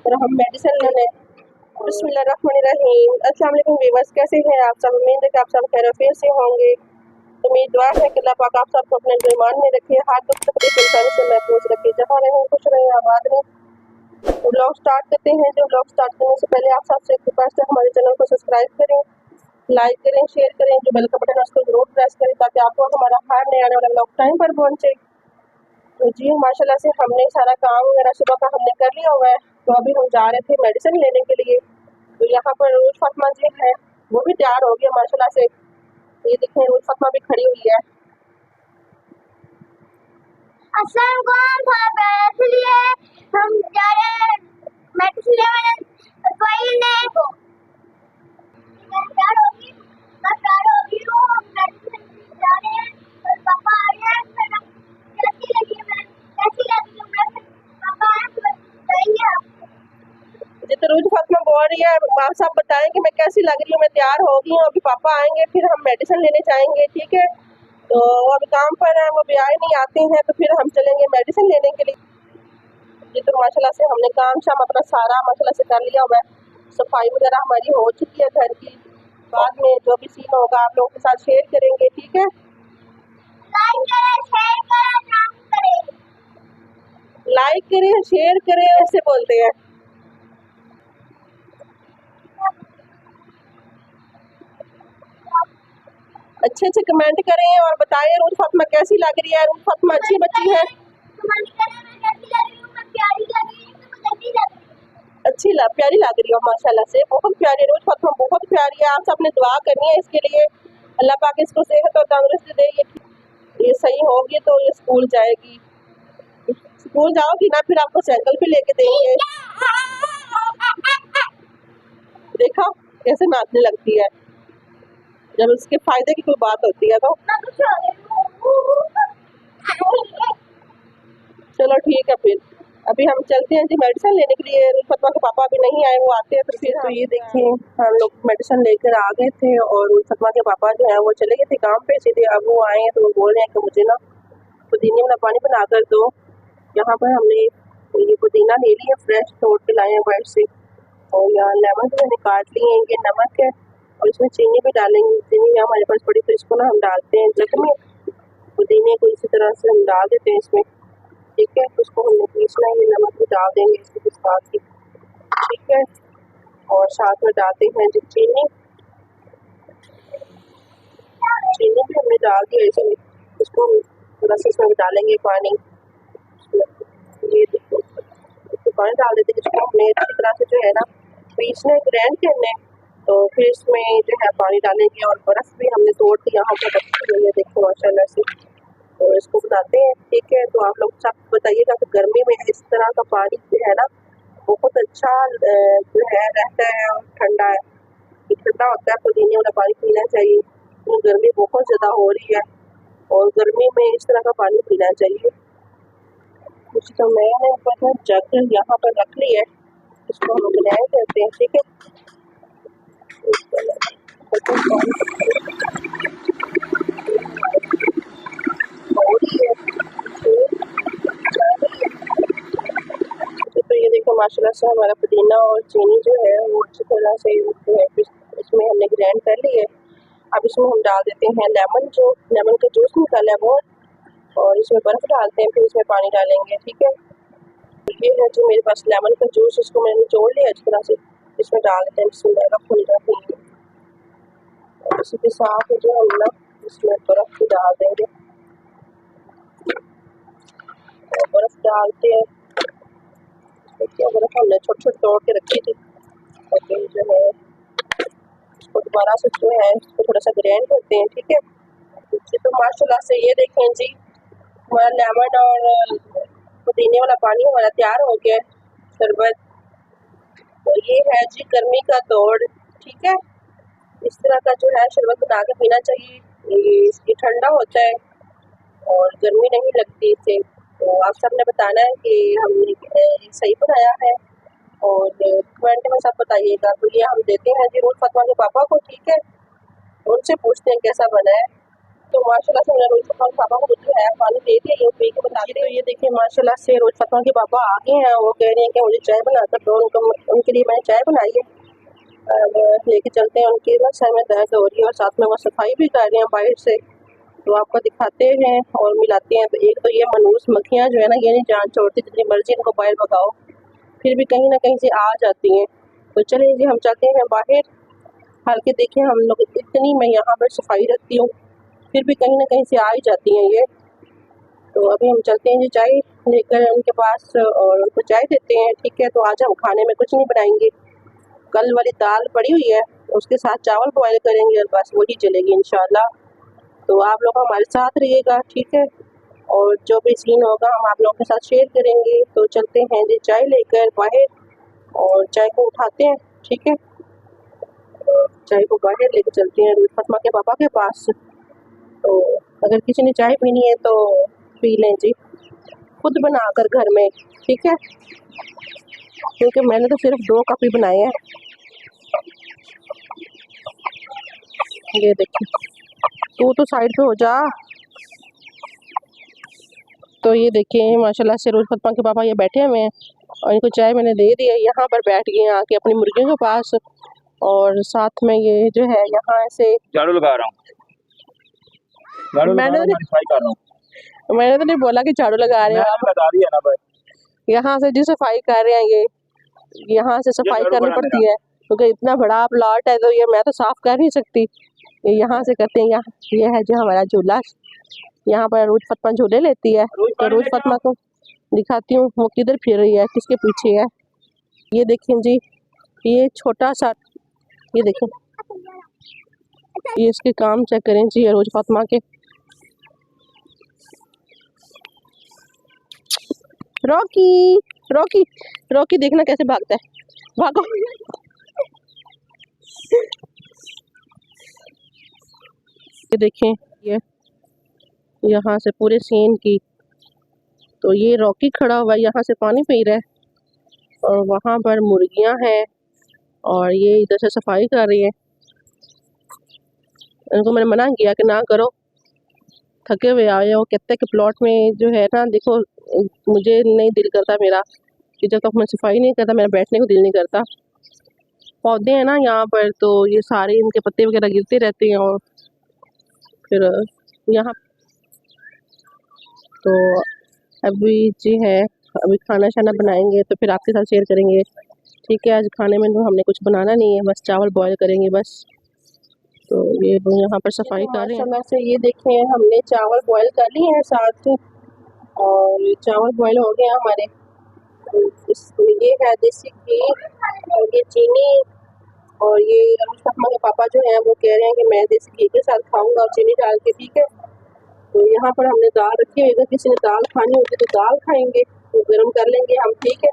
और हम मेडिसिन लेने। बिस्मिल्लाहिर्रहमानिर्रहीम। अस्सलाम वालेकुम व्यूअर्स, कैसे हैं आप सब? उम्मीद है कि आप सब खैरियत से होंगे। तो मेरी दुआ है कि अल्लाह पाक आप सबको अपने ईमान में रखे, हर दुख तकलीफ इंसान से महफूज रखे, जहाँ रहें खुश रहें, आबाद रहें। तो ब्लॉग स्टार्ट करते हैं। जो ब्लॉग स्टार्ट करने से पहले आप सबसे रिक्वेस्ट है, हमारे चैनल को सब्सक्राइब करें, लाइक करें, शेयर करें, जो बेल का बटन है उसको जरूर प्रेस करें ताकि आपको हमारा हर नया आने वाला ब्लॉग टाइम पर पहुँचे। तो जी माशाल्लाह से हमने सारा काम वगैरह सुबह का हमने कर लिया हुआ है। तो अभी हम जा रहे थे मेडिसिन लेने के लिए। तो यहाँ पर रोज फातिमा जी है, वो भी तैयार हो गया माशाल्लाह से। ये देखें रोज फातिमा भी खड़ी हुई है। इसलिए हम जा रहे हैं मेडिसिन लेने, दवाई लेने को। मैं तैयार होगी हूँ, हम मेडिसिन जा रहे हैं और पापा आ रहे हैं। कैसी लगी मैं पापा आए तो बताइए आप। जितना रोज फातिमा बोल रही है, आप सब बताएं कि मैं कैसी लग रही हूँ। मैं तैयार हो गई हूँ, अभी पापा आएंगे फिर हम मेडिसिन लेने जाएंगे, ठीक है। तो वो अभी काम पर है, वो भी आए नहीं, आते हैं तो फिर हम चलेंगे मेडिसिन लेने के लिए। ये तो माशाल्लाह से हमने काम शाम अपना सारा माशाल्लाह से कर लिया हुआ है। सफाई वगैरह हमारी हो चुकी है घर की। बाद में जो भी सीन होगा आप लोगों के साथ शेयर करेंगे, ठीक है। लाइक करें, शेयर करें, ऐसे बोलते हैं। अच्छे अच्छे कमेंट करें और बताएं रूज फातिमा कैसी लग रही है। रूज फातिमा अच्छी बच्ची है, प्यारी लग रही हो माशाल्लाह से, बहुत प्यारी। रोज फातिमा बहुत प्यारी है। आप सबने दुआ करनी है इसके लिए, अल्लाह पाक इसको सेहत और तंदुरुस्ती दे। ये सही होगी तो ये स्कूल जाएगी। स्कूल जाओगी ना फिर आपको साइकिल भी लेके देंगे। देखा कैसे नाचने लगती है जब उसके फायदे की कोई बात होती है। तो चलो ठीक है, फिर अभी हम चलते हैं जी मेडिसिन लेने के लिए। फतवा के पापा अभी नहीं आए, वो आते हैं तो फिर। तो ये देखिए हम लोग मेडिसिन लेकर आ गए थे और फतवा के पापा जो है वो चले गए थे काम पे सीधे। अब वो आए हैं तो वो बोल रहे हैं कि मुझे ना पुदीने वाला पानी बना कर दो। यहाँ पर हमने ये पुदीना ले लिया, फ्रेश तोड़ के लाए हैं बाहर से। और यहाँ लेमन जो मैंने काट लिए हैं, ये नमक है और इसमें चीनी भी डालेंगे। चीनी यहाँ हमारे पास पड़ी तो इसको ना हम डालते हैं जग में। पुदीने को इसी तरह से हम डाल देते हैं इसमें, ठीक है। तो उसको हमने पीसना है, ये नमक भी डाल देंगे इसके साथ ही, ठीक है। और साथ में डालते हैं जो चीनी भी हमने डाल दिया इसमें। इसको थोड़ा सा इसमें डालेंगे पानी। ये देखो इसमें पानी डाल देते हैं, इसको हमने अच्छी तरह से जो है ना पीसना, ग्राइंड करना है। तो फिर इसमें जो है पानी डालेंगे और बर्फ़ भी हमने तोड़ के यहाँ पर रखी हुई है, देखो माशाल्लाह से। तो इसको बनाते हैं, ठीक है। तो आप लोग सब बताइएगा कि गर्मी में इस तरह का पानी जो है ना बहुत अच्छा जो है रहता है और ठंडा है, ठंडा होता है। पुदीने वाला पानी पीना चाहिए, तो गर्मी बहुत ज़्यादा हो रही है और गर्मी में इस तरह का पानी पीना चाहिए। कुछ तो मैंने ऊपर जग यहाँ पर रख ली है, इसको हम ग्राइंड करते हैं, ठीक है। तो ये देखो माशाल्लाह से हमारा पुदीना और चीनी जो है वो अच्छी तरह से जो है इसमें हमने ग्राइंड कर ली है। अब इसमें हम डाल देते हैं लेमन, जो लेमन का जूस निकाला है वो, और इसमें बर्फ़ डालते हैं, फिर इसमें पानी डालेंगे, ठीक है। ये है जो मेरे पास लेमन का जूस, इसको मैंने निचोड़ लिया अच्छी तरह से, इसमें डाल देते हैं। बिस्मिल्लाह, और इसी के साथ जो हम ना इसमें बर्फ़ भी डाल देंगे और बर्फ़ डालते हैं। देखिए बर्फ़ हमने छोटे छोटे तोड़ के रखी थी, लेकिन जो है इसको दोबारा से जो है इसको थोड़ा सा ग्राइंड करते हैं, ठीक है। तो माशाल्लाह से ये देखें जी हमारा लेमन और पुदीने वाला पानी हमारा तैयार हो गया है, शरबत। तो ये है जी गर्मी का दौर, ठीक है। इस तरह का जो है शरबत बना के पीना चाहिए, ये इसकी ठंडा होता है और गर्मी नहीं लगती इससे। तो आप सब ने बताना है कि हमने सही बनाया है और कमेंट में सब बताइएगा। तो ये हम देते हैं जी रोज फतवा के पापा को, ठीक है। उनसे पूछते हैं कैसा बना है। तो माशाल्लाह से मेरा रोज फतवा के पापा को जो है पानी दे दिया, ये पी के बता रहे। तो ये देखिए माशाल्लाह से रोज फतवा के पापा आ गए हैं, वो कह रहे हैं कि मुझे चाय बनाकर दो। उनके लिए मैंने चाय बनाई है। अब लेके चलते हैं, उनके ना सर में दर्द हो रही है और साथ में वो सफाई भी कर रहे हैं बाहर से, तो आपको दिखाते हैं और मिलाते हैं। तो एक तो ये मनूस मक्खियाँ जो है ना, ये नहीं जान छोड़ती, जितनी मर्जी इनको बाहर भगाओ फिर भी कहीं ना कहीं से आ जाती हैं। तो चलिए जी हम चलते हैं बाहर। हालांकि देखिए हम लोग इतनी मैं यहाँ पर सफाई रखती हूँ फिर भी कहीं ना कहीं से आ ही जाती हैं ये। तो अभी हम चलते हैं जी चाय लेकर उनके पास और उनको चाय देते हैं। ठीक है, तो आज हम खाने में कुछ नहीं बनाएंगे, कल वाली दाल पड़ी हुई है उसके साथ चावल बॉयल करेंगे और बस वही चलेगी इंशाल्लाह। तो आप लोग हमारे साथ रहिएगा, ठीक है, और जो भी सीन होगा हम आप लोगों के साथ शेयर करेंगे। तो चलते हैं जी चाय लेकर बाहर और चाय को उठाते हैं। ठीक है, चाय को बाहर लेकर चलते हैं फतमा के पापा के पास। तो अगर किसी ने चाय पीनी है तो पी लें जी, खुद बनाकर घर में, ठीक है, क्योंकि मैंने तो सिर्फ 2 कप ही बनाए हैं। ये देखिए, तू तो साइड पे हो जा। तो ये देखिए माशाल्लाह से रोज फतमा के पापा ये बैठे हुए हैं और इनको चाय मैंने दे दी है। यहाँ पर बैठ गए हैं आके अपनी मुर्गियों के पास और साथ में ये जो है यहाँ से झाड़ू लगा रहा हूँ, मैंने तो नहीं बोला कि झाड़ू लगा रहे हो आप, लगा रही है ना भाई। यहाँ से जी सफाई कर रहे हैं, ये यहाँ से सफाई करनी पड़ती है क्योंकि इतना बड़ा प्लॉट है, तो ये मैं तो साफ कर नहीं सकती, ये यहाँ से करते हैं। यहाँ ये है जो हमारा झूला, यहाँ पर रोज फतमा झूले लेती है। तो रोज फतमा को दिखाती हूँ वो किधर फिर रही है, किसके पीछे है। ये देखें जी, ये छोटा सा, ये देखें, ये इसके काम चेक करें जी रोज फतमा के। रॉकी रॉकी रॉकी देखना कैसे भागता है, भागो। ये देखें, ये यहाँ से पूरे सीन की, तो ये रॉकी खड़ा हुआ है यहाँ से पानी पी रहा है और वहाँ पर मुर्गियाँ हैं और ये इधर से सफाई कर रही है। इनको मैंने मना किया कि ना करो, थके हुए आए हो। कहते हैं कि प्लॉट में जो है ना, देखो मुझे नहीं दिल करता मेरा कि जब तक मैं सफाई नहीं करता मेरा बैठने को दिल नहीं करता। पौधे हैं ना यहाँ पर, तो ये सारे इनके पत्ते वगैरह गिरते रहते हैं और फिर यहाँ तो अभी जी है, अभी खाना शाना बनाएंगे तो फिर आपके साथ शेयर करेंगे। ठीक है, आज खाने में तो हमने कुछ बनाना नहीं है, बस चावल बॉयल करेंगे बस। तो ये यहाँ पर सफाई कर रहे हैं। से ये देखें हमने चावल बॉयल कर लिए हैं साथ, और चावल बॉयल हो गए हमारे। ये है देसी घी और ये चीनी, और ये हमारे पापा जो हैं वो कह रहे हैं कि मैं देसी घी के साथ खाऊंगा और चीनी डाल के। ठीक है, तो यहाँ पर हमने दाल रखी हुई, अगर किसी ने दाल खानी होगी तो दाल खाएंगे तो गर्म कर लेंगे हम। ठीक है,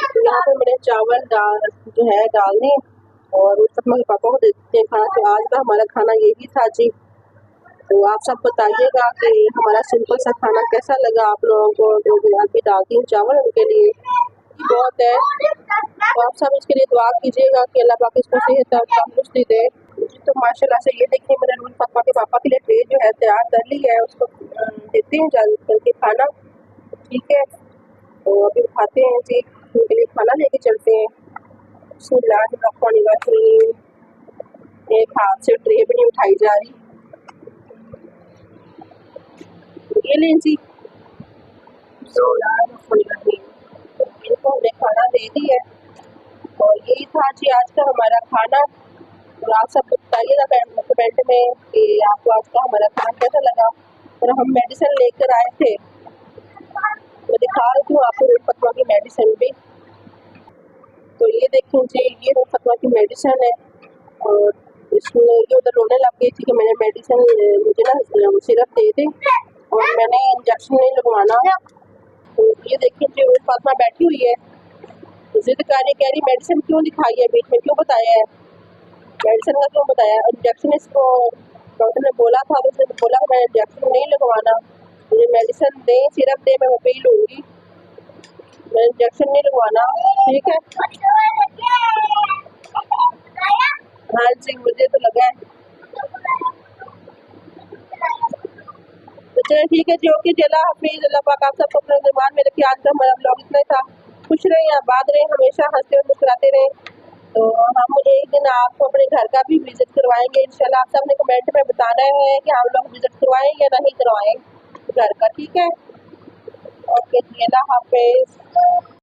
तो यहाँ पर मैंने चावल दाल जो है डालने और हमारे पापा को देते हैं खाना। तो आज का हमारा खाना यही था जी। तो आप सब बताइएगा कि हमारा सिंपल सा खाना कैसा लगा आप लोगों को। जो अभी डालती हूँ चावल उनके लिए बहुत है, तो आप सब इसके लिए दुआ कीजिएगा कि अल्लाह पाक इसको सेहत और तंदुरुस्ती दे। तो माशाल्लाह से ये देखिए मैंने रोज फतमा के पापा के लिए ट्रे जो है तैयार कर ली है, उसको देते हैं जल्दी खाना। ठीक है, तो अभी उठाते हैं जी, उनके लिए खाना लेके चलते हैं। बिस्मिल्लाहिर्रहमानिर्रहीम। एक हाथ से ट्रे भी नहीं उठाई जा रही, ये लें जी। इनको हमने खाना दे दी है और यही था जी आज का हमारा खाना। और आप सब बताइएगा कमेंट में कि आपको आज का हमारा खाना कैसा लगा। और हम मेडिसिन लेकर आए थे, मैं दिखा रही हूँ आपको रोज फतवा की मेडिसिन भी। तो ये देखें जी, ये रोज फतवा की मेडिसिन है और इसमें ये उधर रोने लग गई थी कि मैंने मेडिसिन मुझे ना सिरप दे दे और मैंने इंजेक्शन नहीं लगवाना। तो ये देखिए जी रोज फतवा बैठी हुई है, जिद कह रही मेडिसिन क्यों दिखाई है, बीच में क्यों बताया है, मेडिसिन का क्यों बताया। इंजेक्शन इसको डॉक्टर ने बोला था, उसने बोला मैं इंजेक्शन नहीं लगवाना, मुझे मेडिसिन दें, सिरप दें, मैं पी लूँगी, मैं इंजेक्शन नहीं लगवाना। ठीक है, हाँ जी मुझे तो लगा है। चलिए ठीक है जी, ओके जी, अल्लाह हाफिज़। अल्लाह पाक आप सबको अपने ईमान में रखे। आज का हमारा ब्लॉग इतना ही था। खुश रहें, आबाद रहें, हमेशा हंसते और मुस्कुराते रहें। तो हम एक दिन आपको अपने घर का भी विजिट करवाएंगे इंशाल्लाह। आप सबने कमेंट में बताना है कि हम लोग विजिट करवाएं या नहीं करवाएं घर का, ठीक है। ओके जी, अल्लाह हाफिज़।